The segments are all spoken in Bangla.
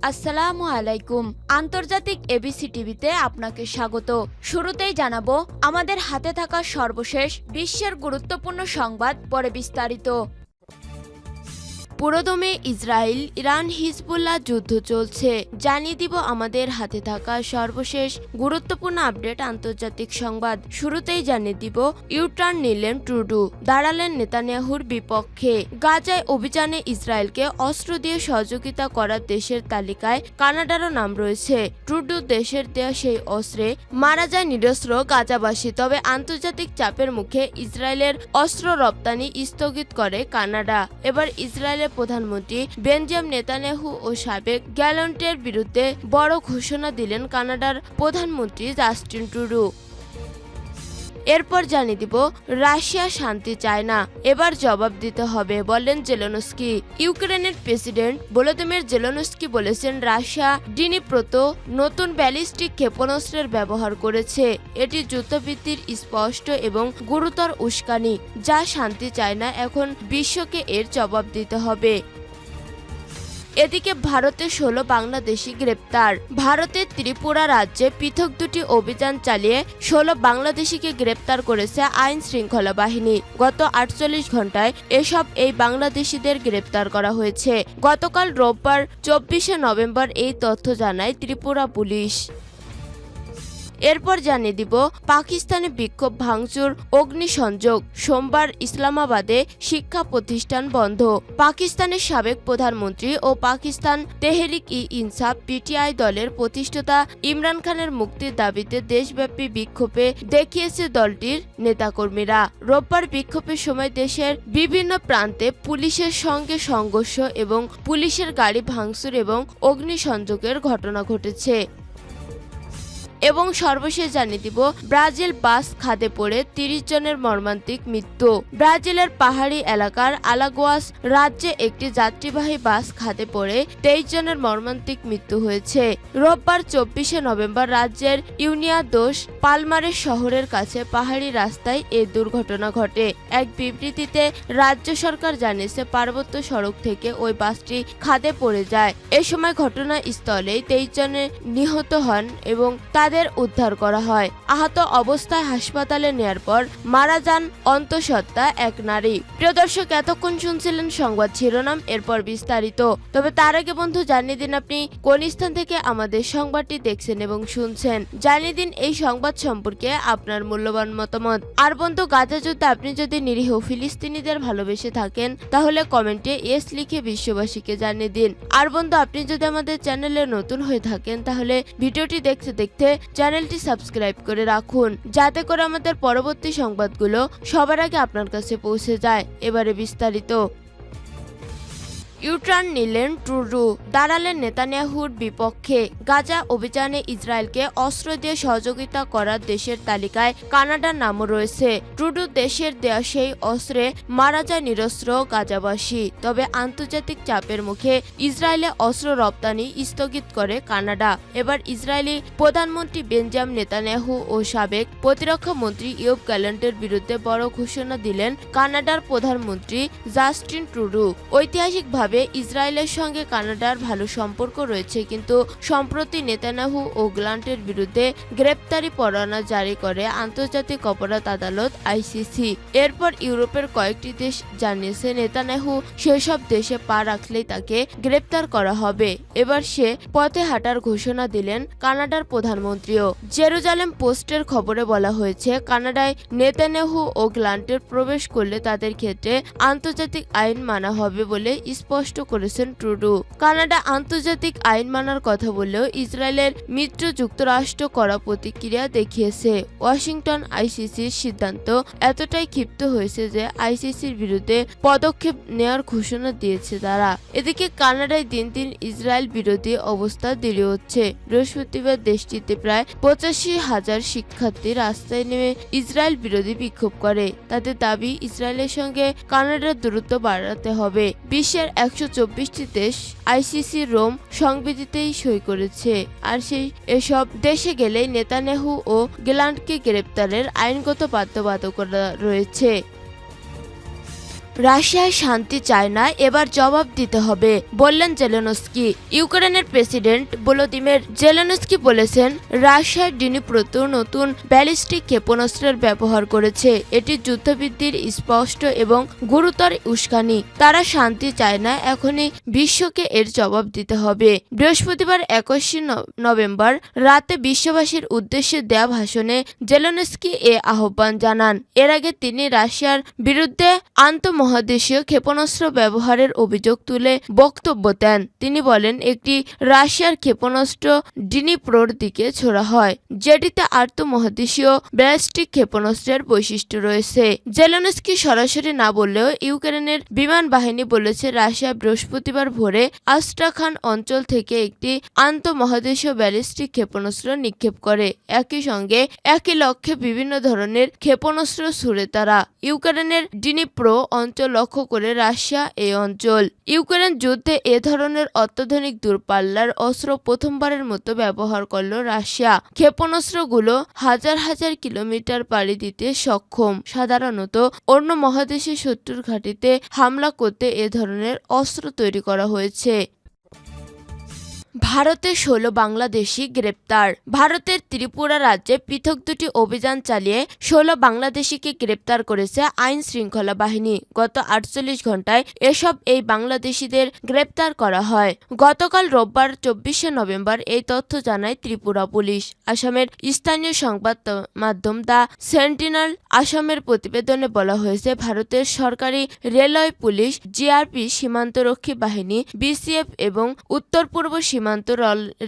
আসসালামু আলাইকুম। আন্তর্জাতিক এবিসি টিভিতে আপনাকে স্বাগত। শুরুতেই জানাবো আমাদের হাতে থাকা সর্বশেষ বিশ্বের গুরুত্বপূর্ণ সংবাদ, পরে বিস্তারিত। পুরোদমে ইসরায়েল ইরান হিজবুল্লাহ যুদ্ধ চলছে, জানিয়ে দিব আমাদের হাতে থাকা সর্বশেষ গুরুত্বপূর্ণ আপডেট আন্তর্জাতিক সংবাদ। শুরুতেই জানিয়ে দিব ইউটার্ন নিলেন ট্রুডো, দাঁড়ালেন নেতানিয়াহুর বিপক্ষে। গাজায় অভিযানে ইসরায়েলকে অস্ত্র দিয়ে সহযোগিতা করার দেশের তালিকায় কানাডারও নাম রয়েছে। ট্রুডো দেশের দেয়া সেই অস্ত্রে মারা যায় নিরস্ত্র গাজাবাসী। তবে আন্তর্জাতিক চাপের মুখে ইসরায়েলের অস্ত্র রপ্তানি স্থগিত করে কানাডা। এবার ইসরায়েলের প্রধানমন্ত্রী বেঞ্জামিন নেতানিয়াহু ও সাবেক গ্যালন্টের বিরুদ্ধে বড় ঘোষণা দিলেন কানাডার প্রধানমন্ত্রী জাস্টিন ট্রুডো। এরপর জানিয়ে দিব রাশিয়া শান্তি চায় না, এবার জবাব দিতে হবে বললেন জেলেনস্কি। ইউক্রেনের প্রেসিডেন্ট ভলোদিমির জেলেনস্কি বলেছেন রাশিয়া ডিনিপ্রোতে নতুন ব্যালিস্টিক ক্ষেপণাস্ত্রের ব্যবহার করেছে। এটি যুদ্ধবৃত্তির স্পষ্ট এবং গুরুতর উস্কানি, যা শান্তি চায় না। এখন বিশ্বকে এর জবাব দিতে হবে। এদিকে ভারতে 16 বাংলাদেশি গ্রেপ্তার। ভারতের ত্রিপুরা রাজ্যে পৃথক দুটি অভিযান চালিয়ে 16 বাংলাদেশিকে গ্রেপ্তার করেছে আইন শৃঙ্খলা বাহিনী। গত 48 ঘন্টায় এই বাংলাদেশিদের গ্রেপ্তার করা হয়েছে। গতকাল রোববার 24শে নভেম্বর এই তথ্য জানায় ত্রিপুরা পুলিশ। এরপর জানিয়ে দিব পাকিস্তানে বিক্ষোভ ভাঙচুর অগ্নিসংযোগ। সোমবার ইসলামাবাদে শিক্ষা প্রতিষ্ঠান বন্ধ। পাকিস্তানের সাবেক প্রধানমন্ত্রী ও পাকিস্তান তেহরিক-ই-ইনসাফ পিটিআই দলের প্রতিষ্ঠাতা ইমরান খানের মুক্তির দাবিতে দেশব্যাপী বিক্ষোভে দেখিয়েছে দলটির নেতাকর্মীরা। রোববার বিক্ষোভের সময় দেশের বিভিন্ন প্রান্তে পুলিশের সঙ্গে সংঘর্ষ এবং পুলিশের গাড়ি ভাঙচুর এবং অগ্নিসংযোগের ঘটনা ঘটেছে। এবং সর্বশেষ জানিয়ে দিব ব্রাজিল বাস খাদে পড়ে 30 জনের মর্মান্তিক মৃত্যু। ব্রাজিলের পাহাড়ি এলাকার আলাগোয়াস রাজ্যে একটি যাত্রীবাহী বাস খাদে পড়ে 23 জনের মর্মান্তিক মৃত্যু হয়েছে। রোববার 24শে নভেম্বর রাজ্যের ইউনিয়া দোস পালমারের শহরের কাছে পাহাড়ি রাস্তায় এই দুর্ঘটনা ঘটে। এক বিবৃতিতে রাজ্য সরকার জানিয়েছে পার্বত্য সড়ক থেকে ওই বাসটি খাদে পড়ে যায়। এ সময় ঘটনাস্থলেই 23 জনের নিহত হন এবং তাদের উদ্ধার করা হয়। আহত অবস্থায় হাসপাতালে নেয়ার পর মারা যান অন্তঃসত্ত্বা এক নারী। প্রিয় দর্শক, এতক্ষণ শুনছিলেন সংবাদ শিরোনাম, এরপর বিস্তারিত। তবে তার আগে বন্ধু জানিয়ে দিন আপনি কোন স্থান থেকে আমাদের সংবাদটি দেখছেন এবং শুনছেন। জানিয়ে দিন এই সংবাদ সম্পর্কে আপনার মূল্যবান মতামত। আর বন্ধু, গাজা যুদ্ধে আপনি যদি নিরীহ ফিলিস্তিনিদের ভালোবেসে থাকেন তাহলে কমেন্টে ইয়েস লিখে বিশ্ববাসীকে জানিয়ে দিন। আর বন্ধু, আপনি যদি আমাদের চ্যানেলে নতুন হয়ে থাকেন তাহলে ভিডিওটি দেখতে দেখতে চ্যানেলটি সাবস্ক্রাইব করে রাখুন, যাতে করে আমাদের পরবর্তী সংবাদগুলো সবার আগে আপনার কাছে পৌঁছে যায়। এবারে বিস্তারিত। ইউটার্ন নিলেন ট্রুডো, দাঁড়ালেন নেতানিয়াহুর বিপক্ষে। গাজা অভিযানে ইসরায়েলকে অস্ত্র দিয়ে সহযোগিতা করার দেশের তালিকায় কানাডার নামও রয়েছে। ট্রুডো দেশের দেয়া সেই অস্ত্রে মারা যায় নিরস্ত্র গাজাবাসী। তবে আন্তর্জাতিক চাপের মুখে ইসরায়েলে অস্ত্র রপ্তানি স্থগিত করে কানাডা। এবার ইসরায়েলি প্রধানমন্ত্রী বেঞ্জামিন নেতানিয়াহু ও সাবেক প্রতিরক্ষা মন্ত্রী ইয়োব গ্যালন্টের বিরুদ্ধে বড় ঘোষণা দিলেন কানাডার প্রধানমন্ত্রী জাস্টিন ট্রুডো। ঐতিহাসিকভাবে ইসরায়েলের সঙ্গে কানাডার ভালো সম্পর্ক রয়েছে, কিন্তু সম্প্রতি নেতানিয়াহু ও গ্যালন্টের বিরুদ্ধে গ্রেপ্তারি পরোয়ানা জারি করে আন্তর্জাতিক অপরাধ আদালত আইসিসি। এরপর ইউরোপের কয়েকটি দেশ জানিয়েছে নেতানিয়াহু সেসব দেশে পা রাখলেই তাকে গ্রেপ্তার করা হবে। এবার সে পথে হাঁটার ঘোষণা দিলেন কানাডার প্রধানমন্ত্রীও। জেরুজালেম পোস্টের খবরে বলা হয়েছে কানাডায় নেতানিয়াহু ও গ্যালন্টের প্রবেশ করলে তাদের ক্ষেত্রে আন্তর্জাতিক আইন মানা হবে বলে স্পষ্ট করেছেন ট্রুডো। কানাডা আন্তর্জাতিক আইন মানার কথা বললেও ইসরায়েলের মিত্র যুক্তরাষ্ট্র কড়া প্রতিক্রিয়া দেখিয়েছে। ওয়াশিংটন আইসিসির সিদ্ধান্ত এতটাই ক্ষিপ্ত হয়েছে যে আইসিসির বিরুদ্ধে পদক্ষেপ নেওয়ার ঘোষণা দিয়েছে তারা। এদিকে কানাডায় দিন দিন ইসরায়েল বিরোধী অবস্থা দৃঢ় হচ্ছে। বৃহস্পতিবার দেশটিতে প্রায় 85,000 শিক্ষার্থী রাস্তায় নেমে ইসরায়েল বিরোধী বিক্ষোভ করে। তাদের দাবি ইসরায়েলের সঙ্গে কানাডার দূরত্ব বাড়াতে হবে। বিশ্বের 124টি দেশ আইসিসি রোম সংবিধিতেই সই করেছে। আর সেই এসব দেশে গেলেই নেতানিয়াহু ও গ্যালন্টকে গ্রেপ্তারের আইনগত বাধ্যবাধকতা রয়েছে। রাশিয়ায় শান্তি চায় না, এবার জবাব দিতে হবে, বললেন জেলেনস্কি। ইউক্রেনের প্রেসিডেন্ট ভলোদিমির জেলেনস্কি বলেছেন, রাশিয়ার ডিনিপ্রোতে নতুন ব্যালিস্টিক ক্ষেপণাস্ত্রের ব্যবহার করেছে। এটি যুদ্ধবৃদ্ধির স্পষ্ট এবং গুরুতর উস্কানি। তারা শান্তি চায় না, এখনই বিশ্বকে এর জবাব দিতে হবে। বৃহস্পতিবার 21 নভেম্বর রাতে বিশ্ববাসীর উদ্দেশ্যে দেয়া ভাষণে জেলেনস্কি এ আহ্বান জানান। এর আগে তিনি রাশিয়ার বিরুদ্ধে আন্তঃমহাদেশীয় ক্ষেপণাস্ত্র ব্যবহারের অভিযোগ তুলে বক্তব্য দেন। তিনি বলেন, একটি রাশিয়ার ক্ষেপণাস্ত্র ডিনিপ্রোর দিকে ছোড়া হয়, যেটিতে আন্তঃমহাদেশীয় ব্যালিস্টিক ক্ষেপণাস্ত্রের বৈশিষ্ট্য রয়েছে। জেলেনস্কি সরাসরি না বললেও ইউক্রেনের বিমান বাহিনী বলেছে, রাশিয়া বৃহস্পতিবার ভোরে আস্ট্রাখান অঞ্চল থেকে একটি আন্তঃমহাদেশীয় ব্যালিস্টিক ক্ষেপণাস্ত্র নিক্ষেপ করে। একই সঙ্গে একই লক্ষ্যে বিভিন্ন ধরনের ক্ষেপণাস্ত্র ছুড়ে তারা। ইউক্রেনের ডিনিপ্রো অঞ্চল লক্ষ্য করে রাশিয়া এই অঞ্চল। ইউক্রেন যুদ্ধে এ ধরনের অত্যাধুনিক দূরপাল্লার অস্ত্র প্রথমবারের মতো ব্যবহার করল রাশিয়া। ক্ষেপণাস্ত্রগুলো হাজার হাজার কিলোমিটার পাড়ি দিতে সক্ষম। সাধারণত অন্য মহাদেশে শত্রুর ঘাঁটিতে হামলা করতে এ ধরনের অস্ত্র তৈরি করা হয়েছে। ভারতে 16 বাংলাদেশি গ্রেপ্তার। ভারতের ত্রিপুরা রাজ্যে পৃথক দুটি অভিযান চালিয়ে 16 বাংলাদেশিকে গ্রেপ্তার করেছে আইন শৃঙ্খলা বাহিনী। গত 48 ঘণ্টায় এই বাংলাদেশিদের গ্রেপ্তার করা হয়। গতকাল রোববার 24 নভেম্বর এই তথ্য জানায় ত্রিপুরা পুলিশ। আসামের স্থানীয় সংবাদ মাধ্যম দ্য সেন্টিনেল আসামের প্রতিবেদনে বলা হয়েছে, ভারতের সরকারি রেলওয়ে পুলিশ, জিআরপি, সীমান্তরক্ষী বাহিনী, বিসিএফ এবং উত্তর পূর্ব সীমান্ত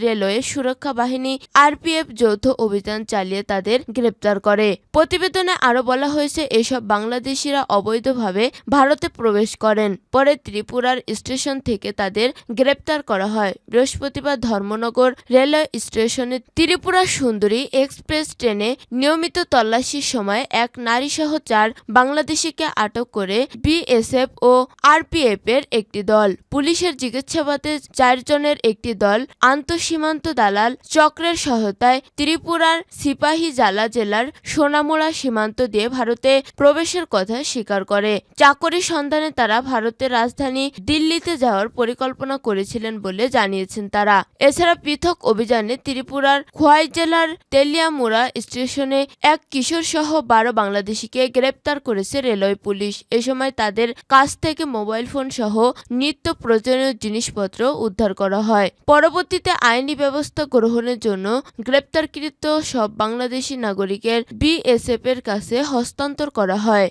রেলওয়ে সুরক্ষা বাহিনী আরপিএফ যৌথ অভিযান চালিয়ে তাদের গ্রেপ্তার করে। প্রতিবেদনে আরো বলা হয়েছে, এসব বাংলাদেশিরা অবৈধভাবে ভারতে প্রবেশ করেন। পরে ত্রিপুরার স্টেশন থেকে তাদের গ্রেপ্তার করা হয়। বৃহস্পতিবার ধর্মনগর রেলওয়ে স্টেশনে ত্রিপুরা সুন্দরী এক্সপ্রেস ট্রেনে নিয়মিত তল্লাশির সময় এক নারীসহ 4 বাংলাদেশিকে আটক করে বিএসএফ ও আরপিএফ এর একটি দল। পুলিশের জিজ্ঞাসাবাদে 4 জনের একটি দল আন্তঃসীমান্ত দালাল চক্রের সহায়তায় ত্রিপুরার সিপাহীজালা জেলার সোনামুড়া সীমান্ত দিয়ে ভারতে প্রবেশের কথা স্বীকার করে। চাকরির সন্ধানে তারা ভারতের রাজধানী দিল্লিতে যাওয়ার পরিকল্পনা করেছিলেন বলে জানিয়েছেন তারা। এছাড়া পৃথক অভিযানে ত্রিপুরার খোয়াই জেলার তেলিয়ামুড়া স্টেশনে এক কিশোর সহ 12 বাংলাদেশিকে গ্রেপ্তার করেছে রেলওয়ে পুলিশ। এ সময় তাদের কাছ থেকে মোবাইল ফোন সহ নিত্য প্রয়োজনীয় জিনিসপত্র উদ্ধার করা হয়। পরবর্তীতে আইনি ব্যবস্থা গ্রহণের জন্য গ্রেপ্তারকৃত সব বাংলাদেশি নাগরিকের বিএসএফ এর কাছে হস্তান্তর করা হয়।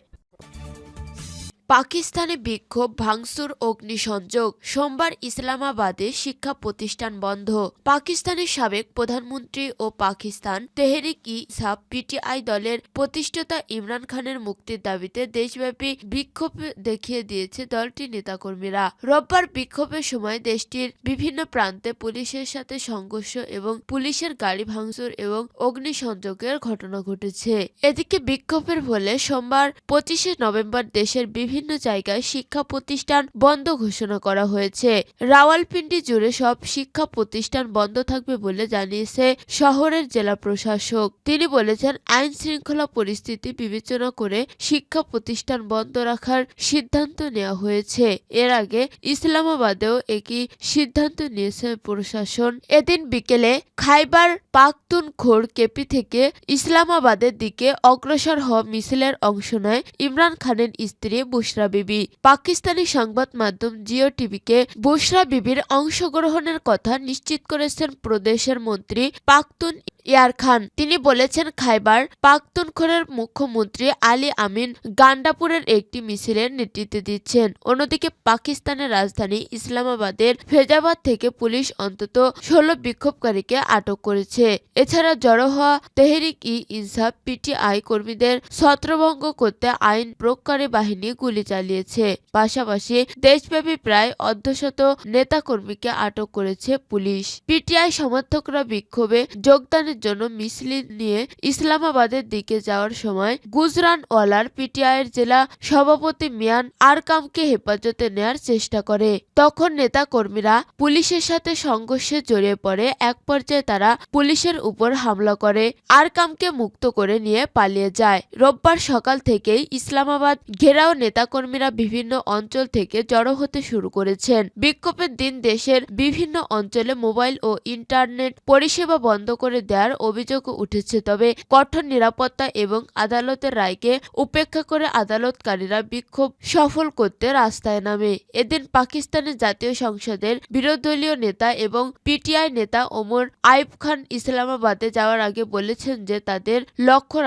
পাকিস্তানে বিক্ষোভ, ভাঙচুর, অগ্নিসংযোগ। সোমবার ইসলামাবাদে শিক্ষা প্রতিষ্ঠান বন্ধ। পাকিস্তানের সাবেক প্রধানমন্ত্রী ও পাকিস্তান তেহরিক-ই-ইনসাফ পিটিআই দলের প্রতিষ্ঠাতা ইমরান খানের মুক্তির দাবিতে দেশব্যাপী বিক্ষোভ দেখিয়ে দিয়েছে দলটির নেতাকর্মীরা। রোববার বিক্ষোভের সময় দেশটির বিভিন্ন প্রান্তে পুলিশের সাথে সংঘর্ষ এবং পুলিশের গাড়ি ভাঙচুর এবং অগ্নিসংযোগের ঘটনা ঘটেছে। এদিকে বিক্ষোভের ফলে সোমবার 25 নভেম্বর দেশের বিভিন্ন জায়গায় শিক্ষা প্রতিষ্ঠান বন্ধ ঘোষণা করা হয়েছে। রাওয়ালপিন্ডি জুড়ে সব শিক্ষা প্রতিষ্ঠান বন্ধ থাকবে বলে জানিয়েছে শহরের জেলা প্রশাসক। তিনি বলেছেন, আইন শৃঙ্খলা পরিস্থিতি বিবেচনা করে শিক্ষা প্রতিষ্ঠান বন্ধ রাখার সিদ্ধান্ত নেওয়া হয়েছে। এর আগে ইসলামাবাদেও একই সিদ্ধান্ত নিয়েছে প্রশাসন। এদিন বিকেলে খাইবার পাখতুনখোর কেপি থেকে ইসলামাবাদের দিকে অগ্রসর হওয়া মিছিলের অংশ নেয় ইমরান খানের স্ত্রী বুশরা বিবি। পাকিস্তানি সংবাদ মাধ্যম জিও টিভিকে বুশরা বিবির অংশগ্রহণের কথা নিশ্চিত করেছেন প্রদেশের মন্ত্রী পাখতুন ইয়ার খান। তিনি বলেছেন, খাইবার পাখতুনখোরের মুখ্যমন্ত্রী আলী আমিন গান্ডাপুরের একটি মিছিলের নেতৃত্ব দিচ্ছেন। অন্যদিকে পাকিস্তানের রাজধানী ইসলামাবাদের ফেজাবাদ থেকে পুলিশ অন্তত 16 বিক্ষোভকারীকে আটক করেছে। এছাড়া জড়ো হওয়া তেহরিক-ই-ইনসাফ পিটিআই কর্মীদের ছত্রভঙ্গ করতে আইন প্রয়োগকারী বাহিনী গুলি চালিয়েছে। পাশাপাশি দেশব্যাপী প্রায় অর্ধশত নেতাকর্মীকে আটক করেছে পুলিশ। পিটিআই সমর্থকরা বিক্ষোভে যোগদানের পাকিস্তানের জন্য মিছিল নিয়ে ইসলামাবাদের দিকে যাওয়ার সময় গুজরানওয়ালার পিটিআইয়ের জেলা সভাপতি মিয়ান আরকামকে হেফাজতে নেয়ার চেষ্টা করে। তখন নেতাকর্মীরা পুলিশের সাথে সংঘর্ষে জড়িয়ে পড়ে। এক পর্যায়ে তারা পুলিশের উপর হামলা করে আরকামকে মুক্ত করে নিয়ে পালিয়ে যায়। রোববার সকাল থেকেই ইসলামাবাদ ঘেরাও নেতাকর্মীরা বিভিন্ন অঞ্চল থেকে জড়ো হতে শুরু করেছেন। বিক্ষোভের দিন দেশের বিভিন্ন অঞ্চলে মোবাইল ও ইন্টারনেট পরিষেবা বন্ধ করে দেওয়ার অভিযোগও উঠেছে। তবে কঠোর নিরাপত্তা এবং আদালতের রায়কে উপেক্ষা করে আন্দোলনকারীরা বিক্ষোভ সফল করতে রাস্তায় নামে। এদিন পাকিস্তানের জাতীয় সংসদের বিরোধীদলীয় নেতা এবং পিটিআই নেতা ওমর আইব খান ইসলামাবাদে যাওয়ার আগে বলেছেন যে তাদের লক্ষ্য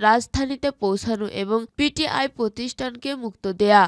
রাজধানীতে পৌঁছানো এবং পিটিআই প্রতিষ্ঠানকে মুক্ত দেয়া।